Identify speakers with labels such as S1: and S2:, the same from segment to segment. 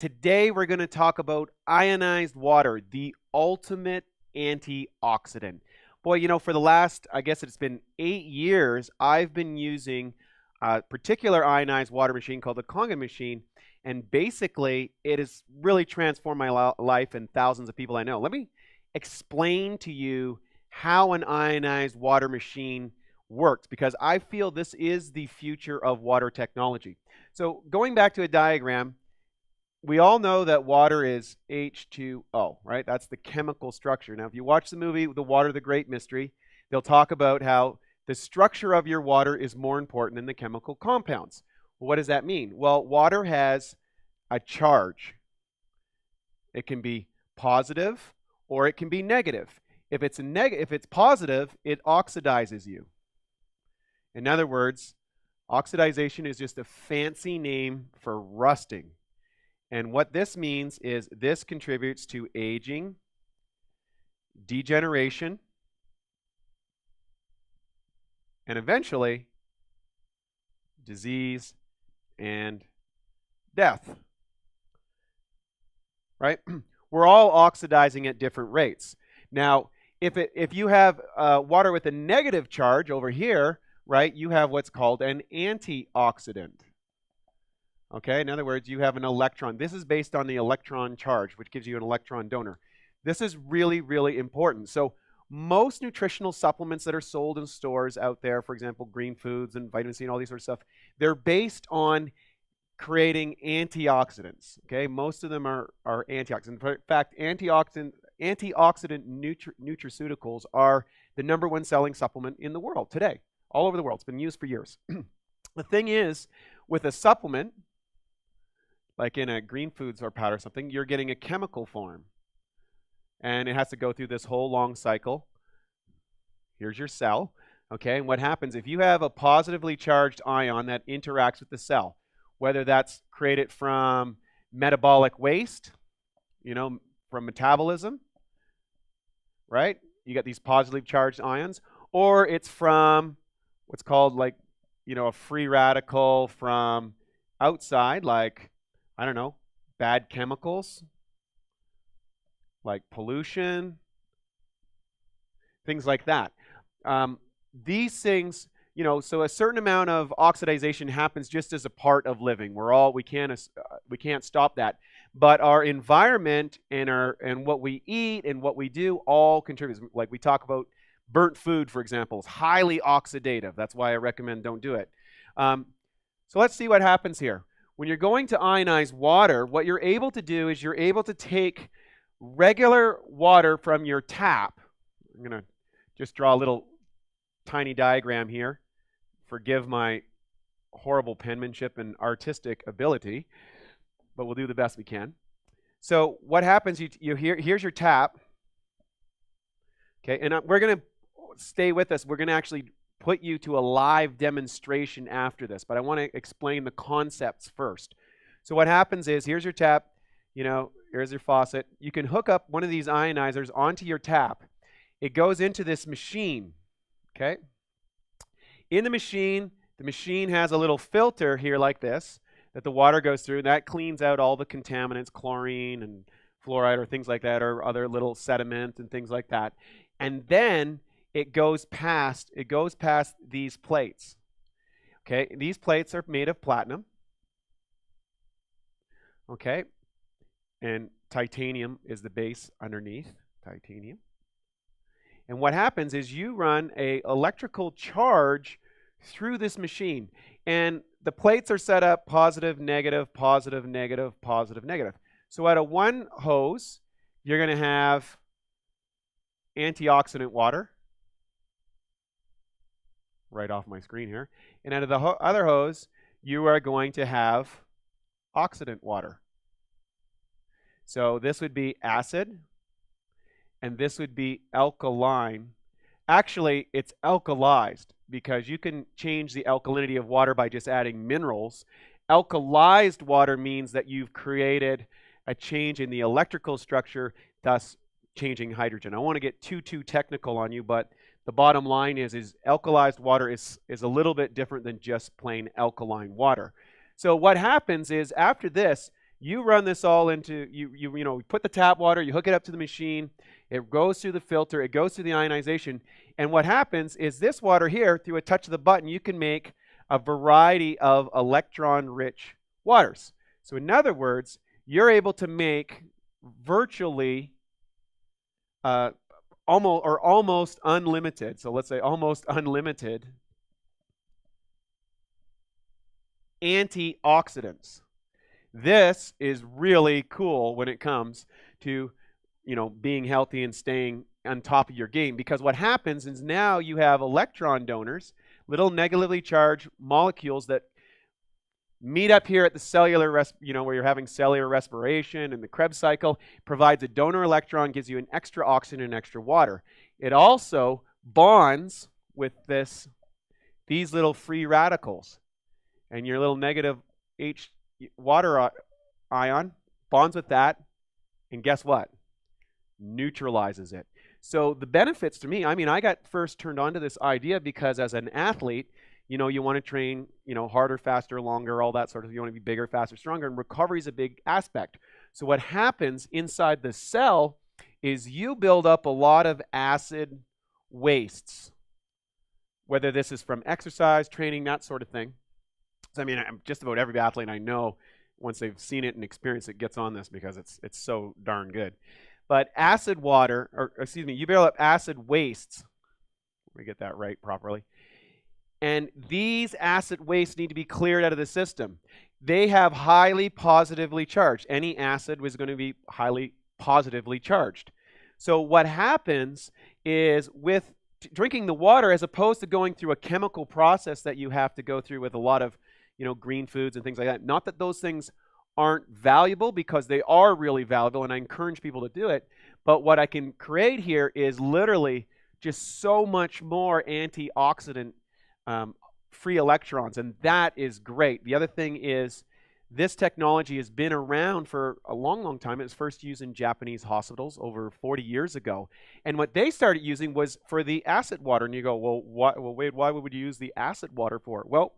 S1: Today we're going to talk about ionized water, the ultimate antioxidant. Boy, for the last, I guess it's been 8 years, I've been using a particular ionized water machine called the Kangen machine, and basically it has really transformed my life and thousands of people I know. Let me explain to you how an ionized water machine works, because I feel this is the future of water technology. So going back to a diagram, we all know that water is H2O, right? That's the chemical structure. Now, if you watch the movie The Water, the Great Mystery, they'll talk about how the structure of your water is more important than the chemical compounds. Well, what does that mean? Well, water has a charge. It can be positive or it can be negative. If it's positive, it oxidizes you. In other words, oxidization is just a fancy name for rusting. And what this means is this contributes to aging, degeneration, and eventually disease and death. Right? We're all oxidizing at different rates. Now, if you have water with a negative charge over here, right, you have what's called an antioxidant. Okay, in other words, you have an electron. This is based on the electron charge, which gives you an electron donor. This is really, really important. So most nutritional supplements that are sold in stores out there, for example, green foods and vitamin C and all these sort of stuff, they're based on creating antioxidants. Okay, most of them are antioxidants. In fact, antioxidant nutraceuticals are the #1 selling supplement in the world today, all over the world. It's been used for years. The thing is, with a supplement, like in a green foods or powder or something, you're getting a chemical form. And it has to go through this whole long cycle. Here's your cell. Okay, and what happens if you have a positively charged ion that interacts with the cell, whether that's created from metabolic waste, from metabolism, right? You got these positively charged ions, or it's from what's called a free radical from outside, like, I don't know, bad chemicals, like pollution, things like that. These things, so a certain amount of oxidization happens just as a part of living. We can't stop that. But our environment and what we eat and what we do all contributes. Like we talk about burnt food, for example, is highly oxidative. That's why I recommend don't do it. So let's see what happens here. When you're going to ionize water, what you're able to do is you're able to take regular water from your tap. I'm going to just draw a little tiny diagram here. Forgive my horrible penmanship and artistic ability, but we'll do the best we can. So what happens, here's your tap. Okay, and we're going to stay with us. We're going to actually put you to a live demonstration after this, but I want to explain the concepts first. So what happens is, here's your tap, here's your faucet. You can hook up one of these ionizers onto your tap. It goes into this machine, okay? In the machine has a little filter here like this that the water goes through. That cleans out all the contaminants, chlorine and fluoride or things like that, or other little sediment and things like that. And then it goes past these plates. Okay, these plates are made of platinum. Okay, and titanium is the base underneath, titanium. And what happens is you run an electrical charge through this machine. And the plates are set up positive, negative, positive, negative, positive, negative. So out of one hose, you're going to have antioxidant water. Right off my screen here. And out of the other hose, you are going to have oxidant water. So this would be acid, and this would be alkaline. Actually, it's alkalized, because you can change the alkalinity of water by just adding minerals. Alkalized water means that you've created a change in the electrical structure, thus changing hydrogen. I don't want to get too technical on you, but the bottom line is alkalized water is a little bit different than just plain alkaline water. So what happens is, after this, You run this all into, put the tap water, you hook it up to the machine, it goes through the filter, it goes through the ionization, and what happens is this water here, through a touch of the button, you can make a variety of electron-rich waters. So in other words, you're able to make virtually almost unlimited, so let's say almost unlimited antioxidants. This is really cool when it comes to, being healthy and staying on top of your game, because what happens is now you have electron donors, little negatively charged molecules that meet up here at the cellular, where you're having cellular respiration, and the Krebs cycle provides a donor electron, gives you an extra oxygen and extra water. It also bonds with these little free radicals, and your little negative H water ion bonds with that, and guess what? Neutralizes it. So the benefits to me, I got first turned on to this idea because as an athlete, you want to train, harder, faster, longer, all that sort of, you want to be bigger, faster, stronger, and recovery is a big aspect. So what happens inside the cell is you build up a lot of acid wastes, whether this is from exercise, training, that sort of thing. So just about every athlete I know, once they've seen it and experienced it, gets on this because it's so darn good. But you build up acid wastes. Let me get that right properly. And these acid wastes need to be cleared out of the system. They have highly positively charged. Any acid was going to be highly positively charged. So what happens is with drinking the water, as opposed to going through a chemical process that you have to go through with a lot of green foods and things like that. Not that those things aren't valuable, because they are really valuable, and I encourage people to do it. But what I can create here is literally just so much more antioxidant free electrons, and that is great. The other thing is this technology has been around for a long, long time. It was first used in Japanese hospitals over 40 years ago. And what they started using was for the acid water. And you go, well, Wade, why would you use the acid water for? Well,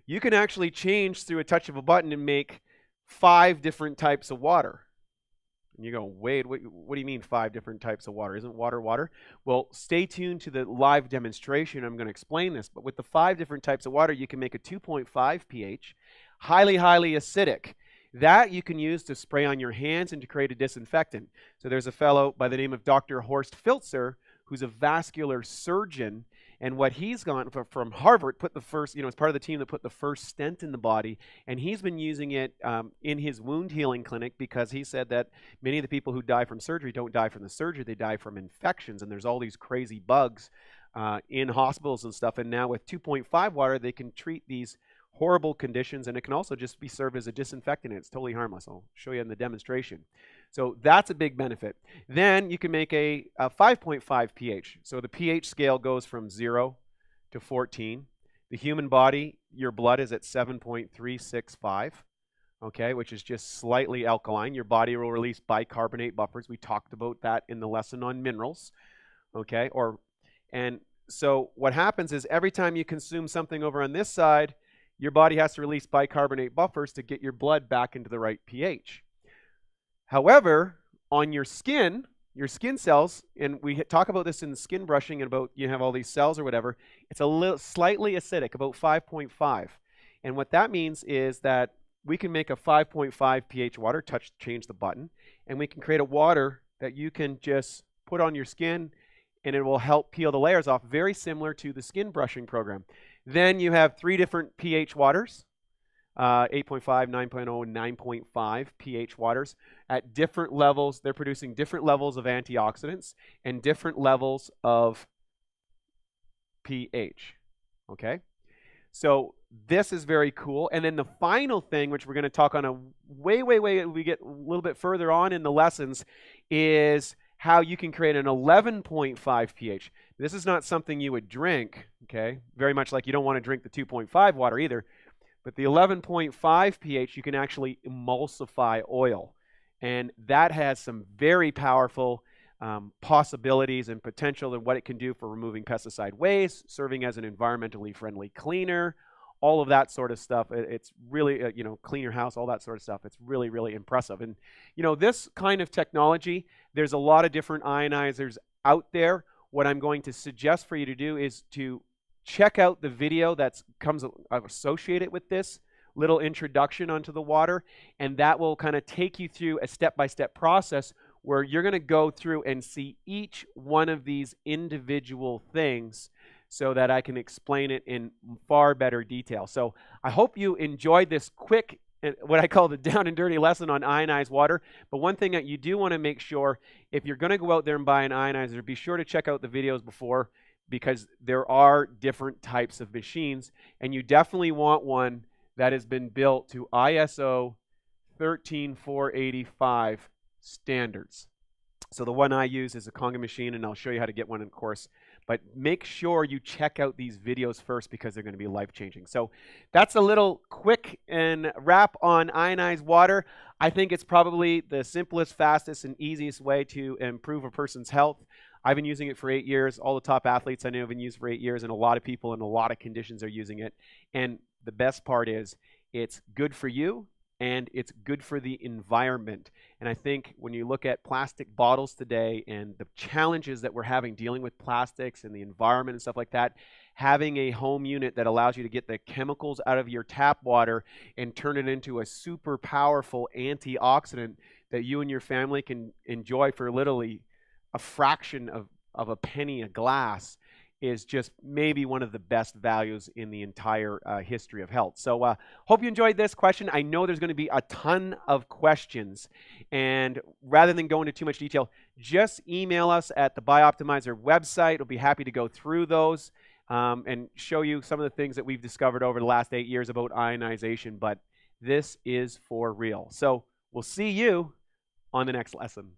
S1: you can actually change through a touch of a button and make 5 different types of water. And you go, Wade, what do you mean 5 different types of water? Isn't water water? Well, stay tuned to the live demonstration. I'm going to explain this. But with the 5 different types of water, you can make a 2.5 pH, highly, highly acidic. That you can use to spray on your hands and to create a disinfectant. So there's a fellow by the name of Dr. Horst Filzer, who's a vascular surgeon. And what he's gone from Harvard, put the first, as part of the team that put the first stent in the body, and he's been using it in his wound healing clinic, because he said that many of the people who die from surgery don't die from the surgery, they die from infections, and there's all these crazy bugs in hospitals and stuff. And now with 2.5 water, they can treat these horrible conditions, and it can also just be served as a disinfectant. It's totally harmless. I'll show you in the demonstration. So that's a big benefit. Then you can make a 5.5 pH. So the pH scale goes from 0 to 14. The human body, your blood is at 7.365, okay, which is just slightly alkaline. Your body will release bicarbonate buffers. We talked about that in the lesson on minerals, okay? And so what happens is every time you consume something over on this side, your body has to release bicarbonate buffers to get your blood back into the right pH. However, on your skin cells, and we talk about this in skin brushing, and about you have all these cells or whatever, it's a little slightly acidic, about 5.5. And what that means is that we can make a 5.5 pH water, change the button, and we can create a water that you can just put on your skin, and it will help peel the layers off, very similar to the skin brushing program. Then you have 3 different pH waters, 8.5, 9.0, and 9.5 pH waters at different levels. They're producing different levels of antioxidants and different levels of pH, okay? So this is very cool. And then the final thing, which we're going to talk on we get a little bit further on in the lessons, is how you can create an 11.5 pH. This is not something you would drink, okay? Very much like you don't want to drink the 2.5 water either. But the 11.5 pH, you can actually emulsify oil. And that has some very powerful possibilities and potential in what it can do for removing pesticide waste, serving as an environmentally friendly cleaner, all of that sort of stuff. It's really, clean your house, all that sort of stuff. It's really, really impressive. And, this kind of technology, there's a lot of different ionizers out there. What I'm going to suggest for you to do is to check out the video that comes associated with this little introduction onto the water, and that will kind of take you through a step-by-step process where you're going to go through and see each one of these individual things so that I can explain it in far better detail. So I hope you enjoyed this quick, what I call the down and dirty lesson on ionized water. But one thing that you do want to make sure, if you're going to go out there and buy an ionizer, be sure to check out the videos before, because there are different types of machines, and you definitely want one that has been built to ISO 13485 standards. So the one I use is a Conga machine, and I'll show you how to get one, of course. But make sure you check out these videos first, because they're going to be life-changing. So that's a little quick and wrap on ionized water. I think it's probably the simplest, fastest, and easiest way to improve a person's health. I've been using it for 8 years. All the top athletes I know have been using it for 8 years, and a lot of people in a lot of conditions are using it. And the best part is it's good for you, and it's good for the environment. And I think when you look at plastic bottles today and the challenges that we're having dealing with plastics and the environment and stuff like that, having a home unit that allows you to get the chemicals out of your tap water and turn it into a super powerful antioxidant that you and your family can enjoy for literally a fraction of a penny a glass is just maybe one of the best values in the entire history of health. So hope you enjoyed this question. I know there's going to be a ton of questions, and rather than go into too much detail, just email us at the Bioptimizer website. We'll be happy to go through those and show you some of the things that we've discovered over the last 8 years about ionization, but this is for real. So we'll see you on the next lesson.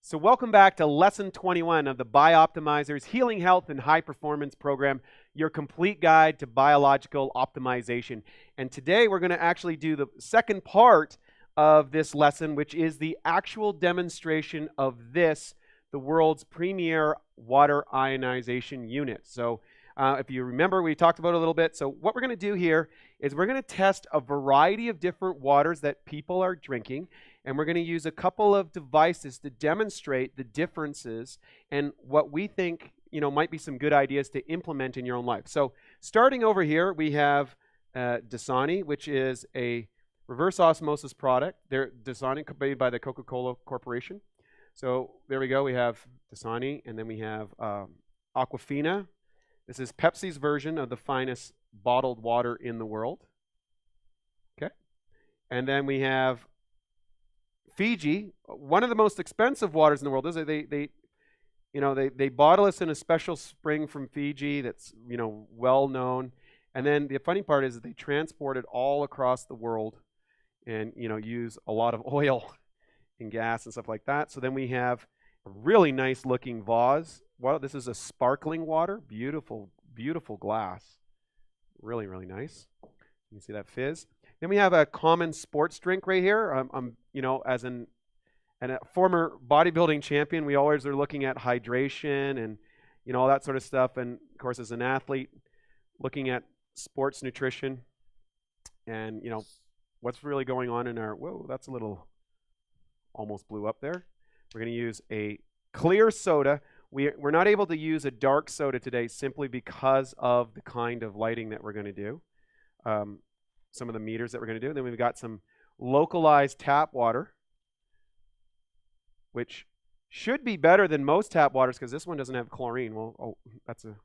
S1: So welcome back to Lesson 21 of the Bioptimizer's Healing Health and High Performance Program, your complete guide to biological optimization. And today we're going to actually do the second part of this lesson, which is the actual demonstration of this, the world's premier water ionization unit. So if you remember, we talked about it a little bit. So what we're going to do here is we're going to test a variety of different waters that people are drinking, and we're going to use a couple of devices to demonstrate the differences and what we think, might be some good ideas to implement in your own life. So starting over here, we have Dasani, which is a reverse osmosis product. They're Dasani, made by the Coca-Cola Corporation. So there we go. We have Dasani, and then we have Aquafina. This is Pepsi's version of the finest bottled water in the world. Okay. And then we have Fiji, one of the most expensive waters in the world. They bottle us in a special spring from Fiji that's, well known. And then the funny part is that they transport it all across the world and, use a lot of oil and gas and stuff like that. So then we have a really nice looking vase. Well, this is a sparkling water. Beautiful, beautiful glass. Really, really nice. You can see that fizz. Then we have a common sports drink right here. As a former bodybuilding champion, we always are looking at hydration and, all that sort of stuff. And of course, as an athlete, looking at sports nutrition and, what's really going on in our, whoa, that's a little, almost blew up there. We're going to use a clear soda. We're not able to use a dark soda today simply because of the kind of lighting that we're going to do. Some of the meters that we're going to do. Then we've got some localized tap water, which should be better than most tap waters because this one doesn't have chlorine. Well, that's a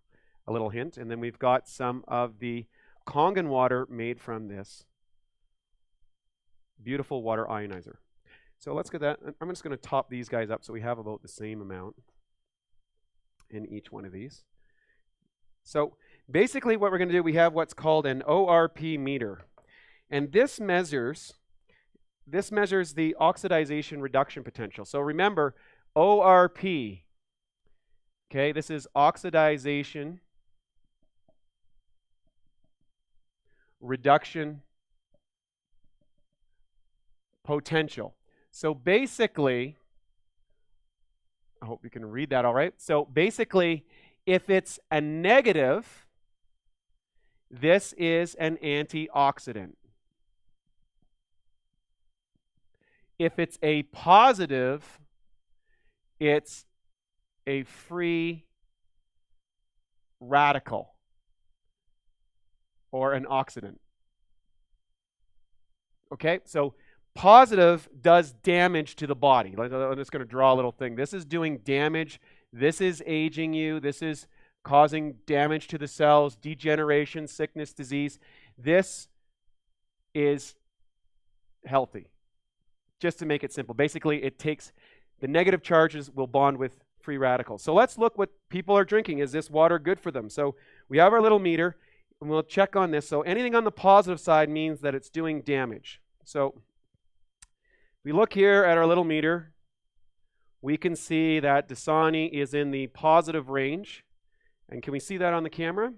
S1: little hint. And then we've got some of the Kangen water made from this beautiful water ionizer. So let's get that. I'm just going to top these guys up so we have about the same amount in each one of these. So basically what we're going to do, we have what's called an ORP meter. And this measures the oxidization reduction potential. So remember, ORP, okay, this is oxidization reduction potential. So basically, I hope you can read that all right. So basically, if it's a negative, This is an antioxidant. If it's a positive, it's a free radical or an oxidant. Okay, so positive does damage to the body. I'm just going to draw a little thing. This is doing damage. This is aging you. This is causing damage to the cells, degeneration, sickness, disease. This is healthy. Just to make it simple. Basically, it takes the negative charges will bond with free radicals. So let's look what people are drinking. Is this water good for them? So we have our little meter, and we'll check on this. So anything on the positive side means that it's doing damage. So we look here at our little meter. We can see that Dasani is in the positive range. And can we see that on the camera?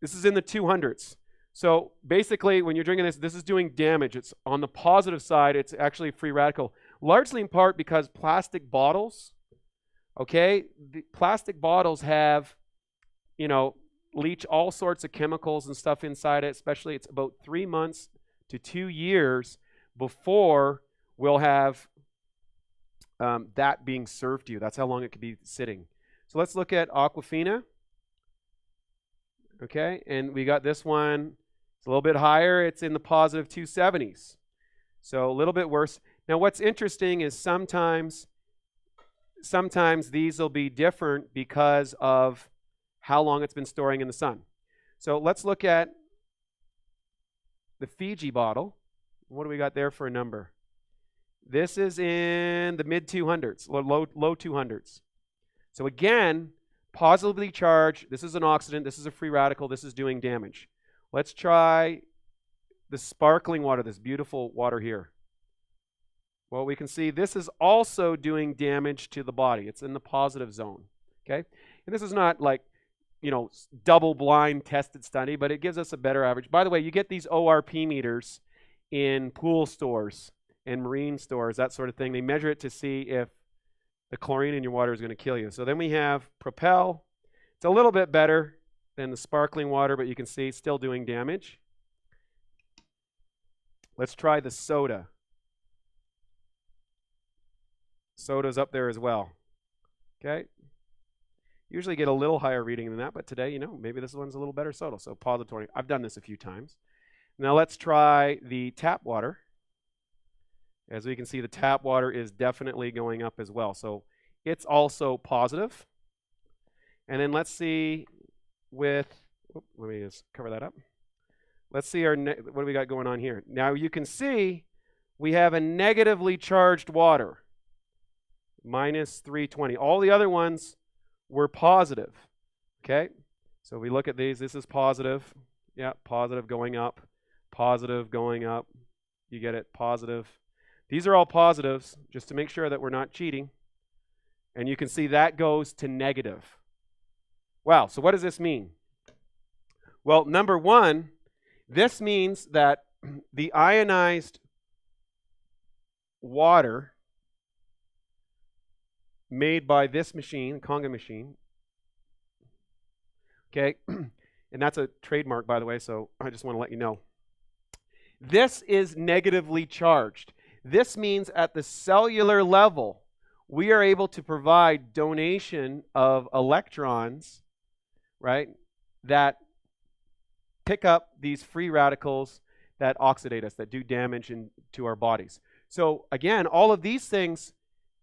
S1: This is in the 200s. So basically, when you're drinking this, this is doing damage. It's on the positive side. It's actually a free radical, largely in part because plastic bottles, okay, the plastic bottles have, leach all sorts of chemicals and stuff inside it, especially it's about 3 months to 2 years before we'll have that being served to you. That's how long it could be sitting. So let's look at Aquafina. Okay, and we got this one. It's a little bit higher. It's in the positive 270s. So a little bit worse. Now what's interesting is sometimes these will be different because of how long it's been storing in the sun. So let's look at the Fiji bottle. What do we got there for a number? This is in the mid 200s, low 200s. So again, positively charged. This is an oxidant. This is a free radical. This is doing damage. Let's try the sparkling water, this beautiful water here. Well, we can see this is also doing damage to the body. It's in the positive zone, okay? And this is not like, double-blind tested study, but it gives us a better average. By the way, you get these ORP meters in pool stores and marine stores, that sort of thing. They measure it to see if the chlorine in your water is going to kill you. So then we have Propel. It's a little bit better than the sparkling water, but you can see it's still doing damage. Let's try the soda. Soda's up there as well. Okay. Usually get a little higher reading than that, but today, maybe this one's a little better soda. So positive 20. I've done this a few times. Now let's try the tap water. As we can see, the tap water is definitely going up as well. So it's also positive. And then let's see let me just cover that up. Let's see what do we got going on here. Now you can see we have a negatively charged water, minus 320. All the other ones were positive, okay? So we look at these. This is positive. Yeah, positive going up, positive going up. You get it, positive. These are all positives, just to make sure that we're not cheating. And you can see that goes to negative. Wow, so what does this mean? Well, number one, this means that the ionized water made by this machine, Conga machine, okay, and that's a trademark, by the way, so I just want to let you know. This is negatively charged. This means at the cellular level, we are able to provide donation of electrons, right, that pick up these free radicals that oxidate us, that do damage to our bodies. So again, all of these things,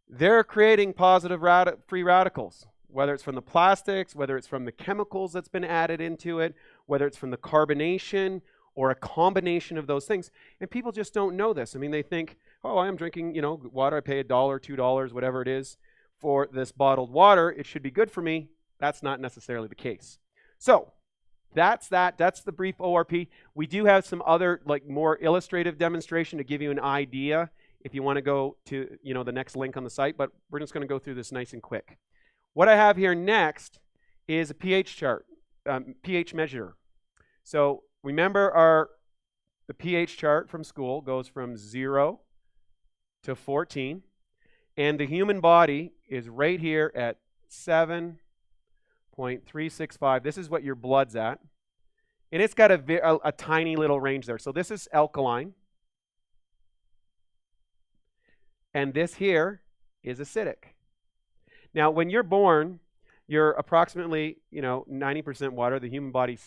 S1: they're creating positive free radicals, whether it's from the plastics, whether it's from the chemicals that's been added into it, whether it's from the carbonation or a combination of those things. And people just don't know this. I mean, they think, oh, I'm drinking, water. I pay $1, $2, whatever it is for this bottled water. It should be good for me. That's not necessarily the case. So that's that. That's the brief ORP. We do have some other, more illustrative demonstration to give you an idea if you want to go to, the next link on the site, but we're just going to go through this nice and quick. What I have here next is a pH chart, pH measure. So remember the pH chart from school goes from 0 to 14, and the human body is right here at 7.365. This is what your blood's at. And it's got a tiny little range there. So this is alkaline. And this here is acidic. Now, when you're born, you're approximately, 90% water. The human body,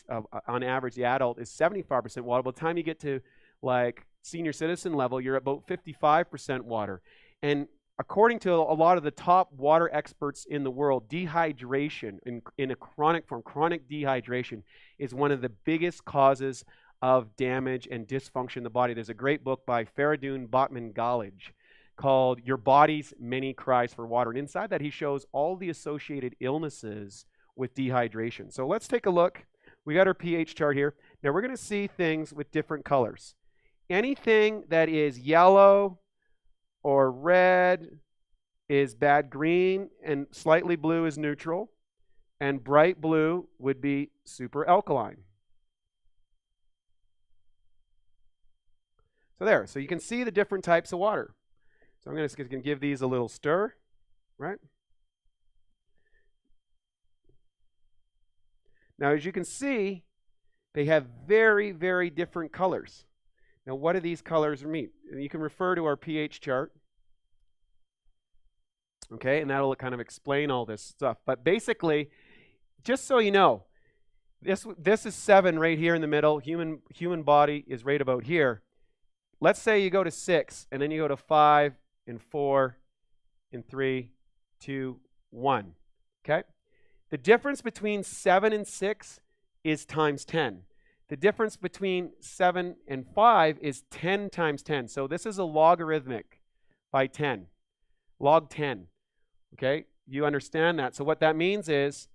S1: on average, the adult is 75% water. By the time you get to like senior citizen level, you're about 55% water. And according to a lot of the top water experts in the world, dehydration in a chronic form, chronic dehydration is one of the biggest causes of damage and dysfunction in the body. There's a great book by Faridun Botman-Galage called Your Body's Many Cries for Water. And inside that, he shows all the associated illnesses with dehydration. So let's take a look. We got our pH chart here. Now we're going to see things with different colors. Anything that is yellow or red is bad green, and slightly blue is neutral, and bright blue would be super alkaline. So there. So you can see the different types of water. So I'm going to give these a little stir, right? Now, as you can see, they have very, very different colors. Now, what do these colors mean? You can refer to our pH chart, okay, and that'll kind of explain all this stuff. But basically, just so you know, this is 7 right here in the middle. Human body is right about here. Let's say you go to 6, and then you go to 5, and 4, and 3, 2, 1. Okay? The difference between 7 and 6 is times 10. The difference between 7 and 5 is 10 times 10. So this is a logarithmic by 10. Log 10. Okay? You understand that. So what that means is,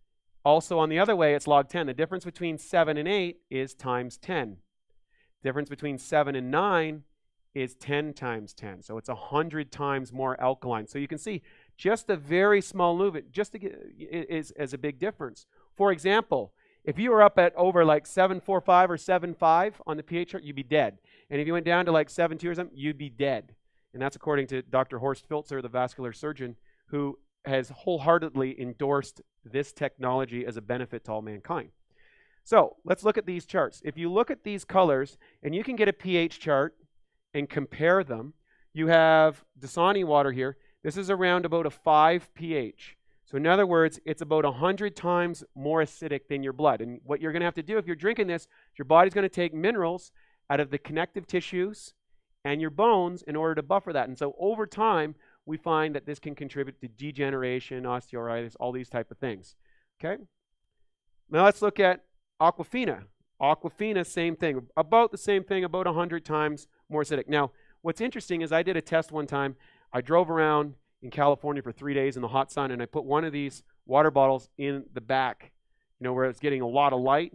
S1: also on the other way, it's log 10. The difference between 7 and 8 is times 10. The difference between 7 and 9 is 10 times 10. So it's 100 times more alkaline. So you can see just a very small movement just to get, is a big difference. For example, if you were up at over like 7.45 or 7.5 on the pH chart, you'd be dead. And if you went down to like 7.2 or something, you'd be dead. And that's according to Dr. Horst Filzer, the vascular surgeon, who has wholeheartedly endorsed this technology as a benefit to all mankind. So let's look at these charts. If you look at these colors, and you can get a pH chart and compare them, you have Dasani water here. This is around about a 5 pH. So in other words, it's about 100 times more acidic than your blood. And what you're going to have to do if you're drinking this, your body's going to take minerals out of the connective tissues and your bones in order to buffer that. And so over time, we find that this can contribute to degeneration, osteoarthritis, all these type of things. Okay? Now let's look at Aquafina. Aquafina, same thing. About the same thing, about 100 times more acidic. Now, what's interesting is I did a test one time. I drove around in California for 3 days in the hot sun, and I put one of these water bottles in the back, where it's getting a lot of light.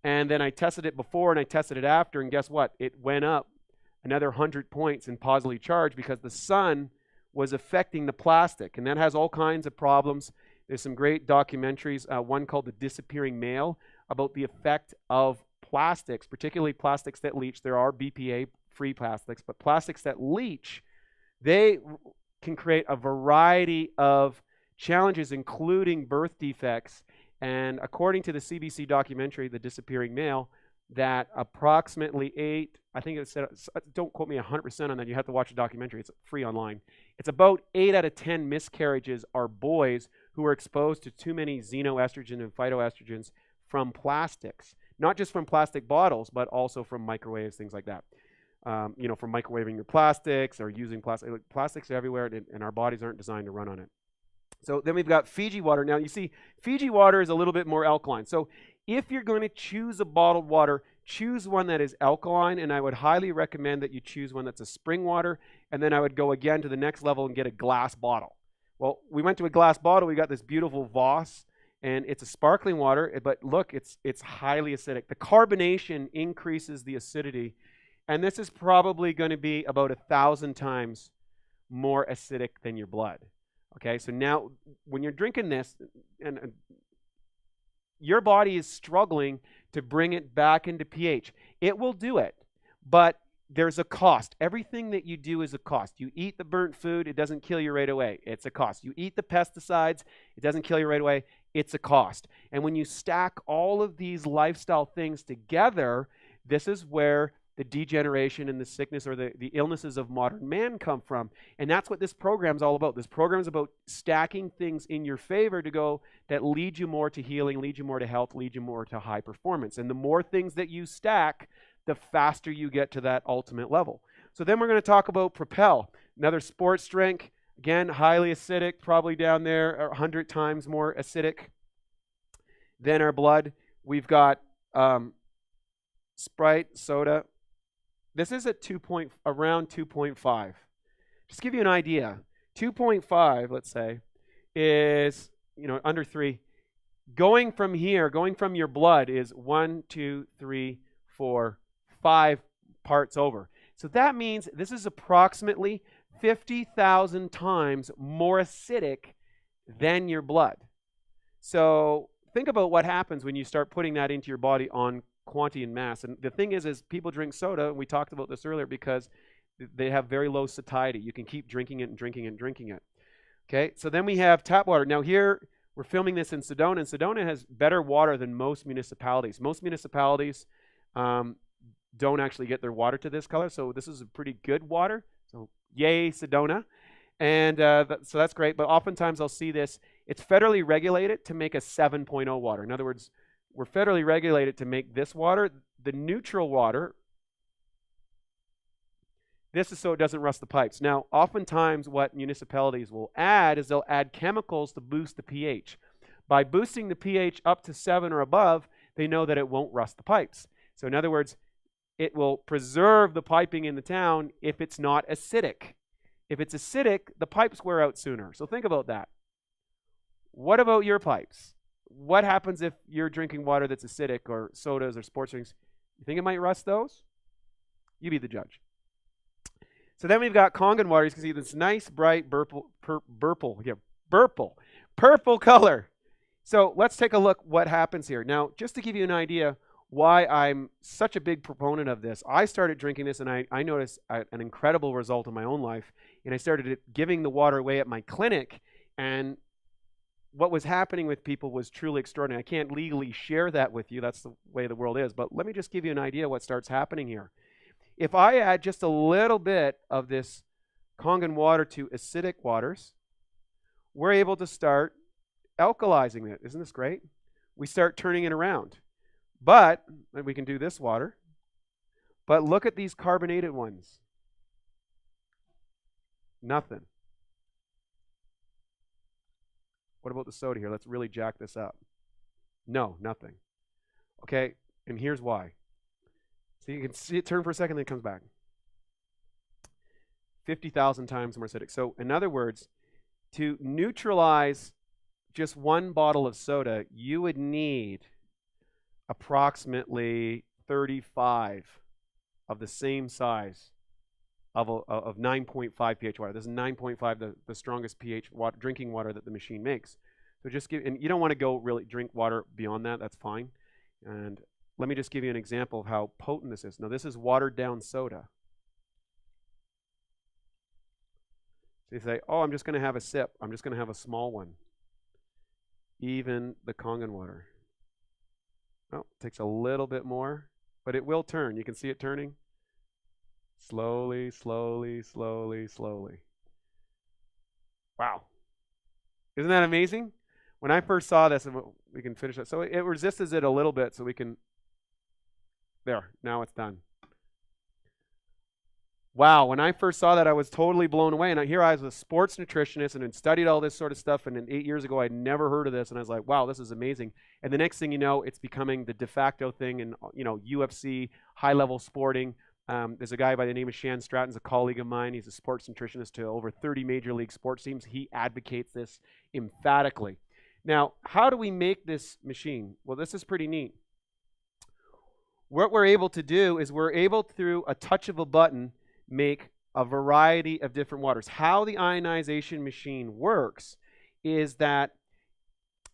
S1: And then I tested it before and I tested it after, and guess what? It went up another 100 points in positively charged because the sun was affecting the plastic, and that has all kinds of problems. There's some great documentaries, one called The Disappearing Male, about the effect of plastics, particularly plastics that leach. There are BPA-free plastics, but plastics that leach, they can create a variety of challenges, including birth defects. And according to the CBC documentary, The Disappearing Male, that approximately 8, I think it said, don't quote me 100% on that, you have to watch the documentary, it's free online. It's about 8 out of 10 miscarriages are boys who are exposed to too many xenoestrogen and phytoestrogens from plastics. Not just from plastic bottles, but also from microwaves, things like that. From microwaving your plastics or using plastic. Plastics are everywhere, and our bodies aren't designed to run on it. So then we've got Fiji water. Now, you see, Fiji water is a little bit more alkaline. So if you're going to choose a bottled water, choose one that is alkaline, and I would highly recommend that you choose one that's a spring water, and then I would go again to the next level and get a glass bottle. Well, we went to a glass bottle. We got this beautiful Voss, and it's a sparkling water, but look, it's highly acidic. The carbonation increases the acidity, and this is probably going to be about 1,000 times more acidic than your blood. Okay, so now when you're drinking this, and your body is struggling to bring it back into pH. It will do it, but there's a cost. Everything that you do is a cost. You eat the burnt food, it doesn't kill you right away. It's a cost. You eat the pesticides, it doesn't kill you right away. It's a cost. And when you stack all of these lifestyle things together, this is where the degeneration and the sickness or the illnesses of modern man come from. And that's what this program's all about. This program is about stacking things in your favor to go that lead you more to healing, lead you more to health, lead you more to high performance. And the more things that you stack, the faster you get to that ultimate level. So then we're going to talk about Propel, another sports drink. Again, highly acidic, probably down there 100 times more acidic than our blood. We've got Sprite, soda. This is at around 2.5. Just to give you an idea, 2.5, let's say, is under 3. Going from here, going from your blood is 1, 2, 3, 4, 5 parts over. So that means this is approximately 50,000 times more acidic than your blood. So think about what happens when you start putting that into your body on quantity and mass. And the thing is people drink soda, and we talked about this earlier, because they have very low satiety. You can keep drinking it and drinking it and drinking it. Okay, so then we have tap water. Now here, we're filming this in Sedona, and Sedona has better water than most municipalities. Most municipalities don't actually get their water to this color, so this is a pretty good water. So yay, Sedona. And so that's great, but oftentimes I'll see this. It's federally regulated to make a 7.0 water. In other words, we're federally regulated to make this water. The neutral water, this is so it doesn't rust the pipes. Now, oftentimes what municipalities will add is they'll add chemicals to boost the pH. By boosting the pH up to 7 or above, they know that it won't rust the pipes. So in other words, it will preserve the piping in the town if it's not acidic. If it's acidic, the pipes wear out sooner. So think about that. What about your pipes? What happens if you're drinking water that's acidic, or sodas or sports drinks? You think it might rust those? You be the judge. So then we've got Kangen water. You can see this nice, bright, purple color. So let's take a look what happens here. Now, just to give you an idea why I'm such a big proponent of this, I started drinking this, and I noticed an incredible result in my own life. And I started giving the water away at my clinic, and what was happening with people was truly extraordinary. I can't legally share that with you. That's the way the world is. But let me just give you an idea what starts happening here. If I add just a little bit of this Kangen water to acidic waters, we're able to start alkalizing it. Isn't this great? We start turning it around. But, and we can do this water, but look at these carbonated ones. Nothing. What about the soda here? Let's really jack this up. No, nothing. Okay, and here's why. So you can see it turn for a second, then it comes back. 50,000 times more acidic. So in other words, to neutralize just one bottle of soda, you would need approximately 35 of the same size of 9.5 pH water. This is 9.5, the strongest pH drinking water that the machine makes. So just give, and you don't want to go really drink water beyond that. That's fine. And let me just give you an example of how potent this is. Now, this is watered down soda. So you say, oh, I'm just going to have a sip. I'm just going to have a small one. Even the Kangen water. Oh, it takes a little bit more, but it will turn. You can see it turning. Slowly, slowly, slowly, slowly. Wow. Isn't that amazing? When I first saw this, and we can finish that. So it resists it a little bit, so we can, there, now it's done. Wow, when I first saw that, I was totally blown away. And here I was a sports nutritionist and had studied all this sort of stuff. And then 8 years ago, I'd never heard of this. And I was like, wow, this is amazing. And the next thing you know, it's becoming the de facto thing in UFC, high-level sporting. There's a guy by the name of Shan Stratton's a colleague of mine. He's a sports nutritionist to over 30 major league sports teams. He advocates this emphatically. Now, how do we make this machine? Well, this is pretty neat. What we're able to do is we're able, through a touch of a button, make a variety of different waters. How the ionization machine works is that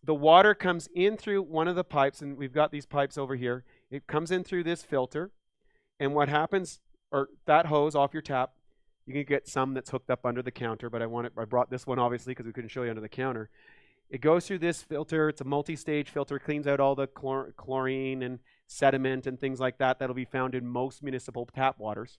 S1: the water comes in through one of the pipes, and we've got these pipes over here. It comes in through this filter, and what happens or that hose off your tap. You can get some that's hooked up under the counter, but I brought this one obviously because we couldn't show you under the counter. It goes through this filter. It's a multi-stage filter, cleans out all the chlorine and sediment and things like that that'll be found in most municipal tap waters.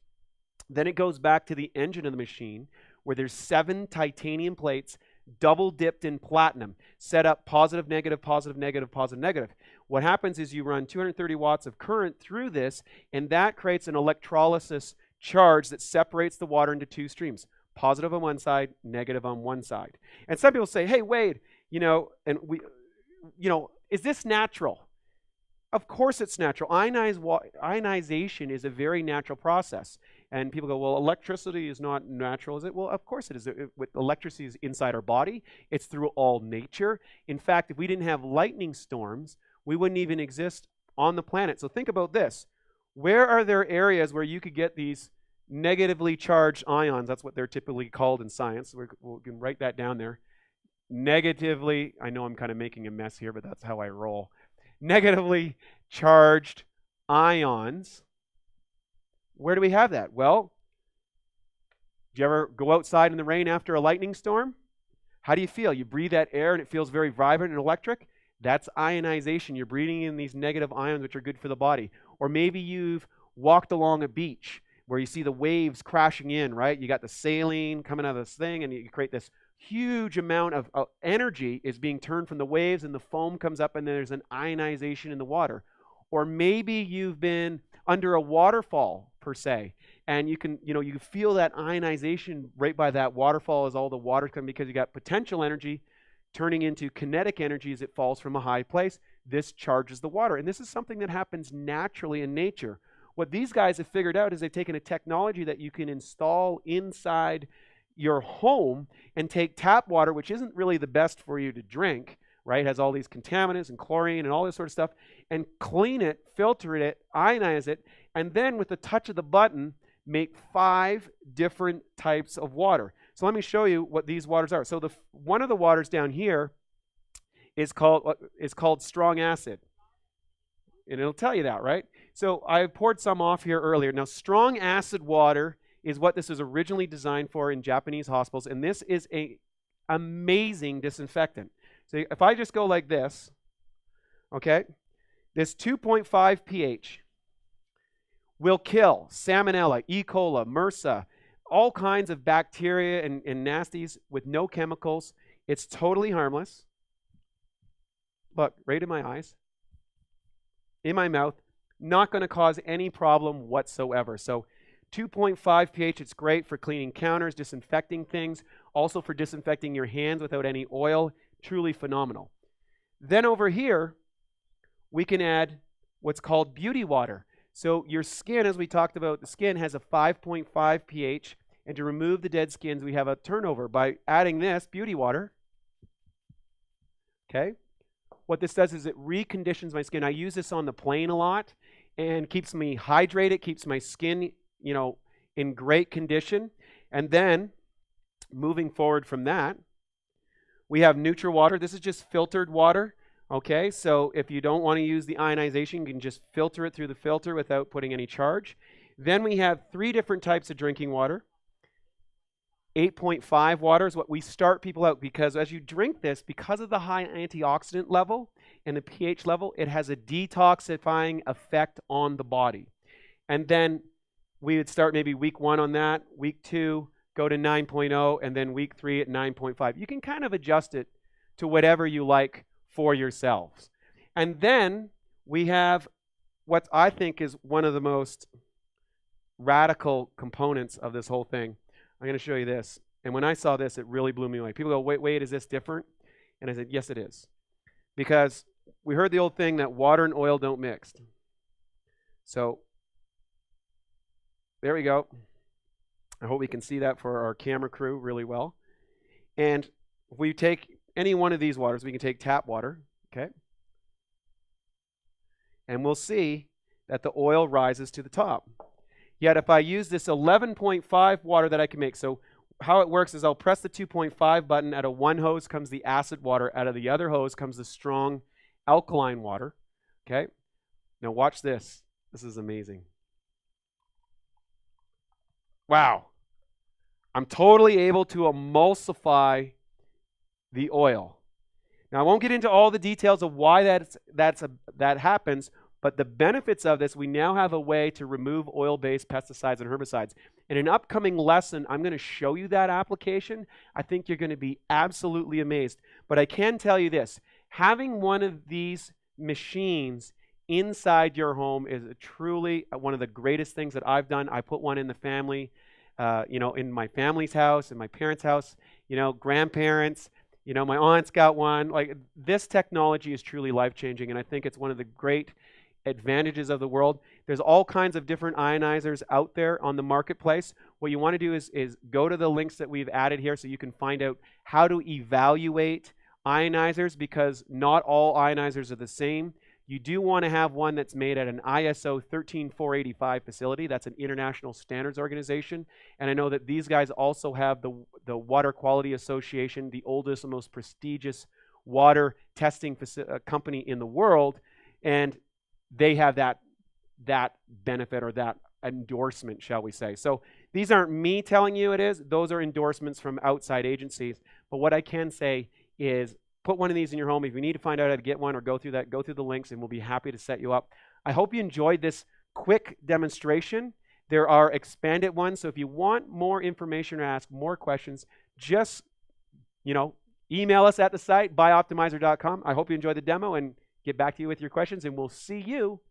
S1: Then it goes back to the engine of the machine where there's 7 titanium plates double dipped in platinum, set up positive, negative, positive, negative, positive, negative. What happens is you run 230 watts of current through this, and that creates an electrolysis charge that separates the water into 2 streams, positive on one side, negative on one side. And some people say, hey, Wade, is this natural? Of course it's natural. Ionization is a very natural process. And people go, well, electricity is not natural, is it? Well, of course it is. Electricity is inside our body. It's through all nature. In fact, if we didn't have lightning storms, we wouldn't even exist on the planet. So think about this. Where are there areas where you could get these negatively charged ions? That's what they're typically called in science. We can write that down there. Negatively, I know I'm kind of making a mess here, but that's how I roll. Negatively charged ions. Where do we have that? Well, do you ever go outside in the rain after a lightning storm? How do you feel? You breathe that air and it feels very vibrant and electric? That's ionization. You're breathing in these negative ions which are good for the body. Or maybe you've walked along a beach where you see the waves crashing in, right? You got the saline coming out of this thing and you create this huge amount of energy is being turned from the waves and the foam comes up and there's an ionization in the water. Or maybe you've been under a waterfall per se, and you can feel that ionization right by that waterfall as all the water comes, because you got potential energy turning into kinetic energy as it falls from a high place. This charges the water, and this is something that happens naturally in nature. What these guys have figured out is they've taken a technology that you can install inside your home and take tap water, which isn't really the best for you to drink, right? It has all these contaminants and chlorine and all this sort of stuff, and clean it, filter it, ionize it, and then with the touch of the button, make 5 different types of water. So let me show you what these waters are. So one of the waters down here is called strong acid. And it'll tell you that, right? So I poured some off here earlier. Now, strong acid water is what this was originally designed for in Japanese hospitals, and this is an amazing disinfectant. So if I just go like this, okay, this 2.5 pH will kill Salmonella, E. coli, MRSA, all kinds of bacteria and nasties with no chemicals. It's totally harmless. Look, right in my eyes, in my mouth, not going to cause any problem whatsoever. So 2.5 pH, it's great for cleaning counters, disinfecting things, also for disinfecting your hands without any oil. Truly phenomenal. Then over here, we can add what's called beauty water. So your skin, as we talked about, the skin has a 5.5 pH, and to remove the dead skins, we have a turnover by adding this beauty water. Okay? What this does is it reconditions my skin. I use this on the plane a lot and keeps me hydrated, keeps my skin, in great condition. And then, moving forward from that, we have neutral water. This is just filtered water. Okay, so if you don't want to use the ionization, you can just filter it through the filter without putting any charge. Then we have 3 different types of drinking water. 8.5 water is what we start people out, because as you drink this, because of the high antioxidant level and the pH level, it has a detoxifying effect on the body. And then we would start maybe week 1 on that, week 2, go to 9.0, and then week 3 at 9.5. You can kind of adjust it to whatever you like for yourselves. And then we have what I think is one of the most radical components of this whole thing. I'm going to show you this. And when I saw this, it really blew me away. People go, wait, is this different? And I said, yes, it is. Because we heard the old thing that water and oil don't mix. So there we go. I hope we can see that for our camera crew really well. And if we take any one of these waters, we can take tap water, okay? And we'll see that the oil rises to the top. Yet if I use this 11.5 water that I can make, so how it works is I'll press the 2.5 button. Out of one hose comes the acid water. Out of the other hose comes the strong alkaline water, okay? Now watch this. This is amazing. Wow. I'm totally able to emulsify the oil. Now, I won't get into all the details of why that happens, but the benefits of this, we now have a way to remove oil-based pesticides and herbicides. In an upcoming lesson, I'm going to show you that application. I think you're going to be absolutely amazed. But I can tell you this, having one of these machines inside your home is truly one of the greatest things that I've done. I put one in the family, in my family's house, in my parents' house, grandparents. My aunt's got one. Like, this technology is truly life-changing, and I think it's one of the great advantages of the world. There's all kinds of different ionizers out there on the marketplace. What you want to do is go to the links that we've added here so you can find out how to evaluate ionizers, because not all ionizers are the same. You do want to have one that's made at an ISO 13485 facility. That's an international standards organization. And I know that these guys also have the Water Quality Association, the oldest and most prestigious water testing company in the world. And they have that benefit, or that endorsement, shall we say. So these aren't me telling you it is. Those are endorsements from outside agencies. But what I can say is, put one of these in your home. If you need to find out how to get one or go through the links, and we'll be happy to set you up. I hope you enjoyed this quick demonstration. There are expanded ones, so if you want more information or ask more questions, just email us at the site, buyoptimizer.com. I hope you enjoyed the demo, and get back to you with your questions, and we'll see you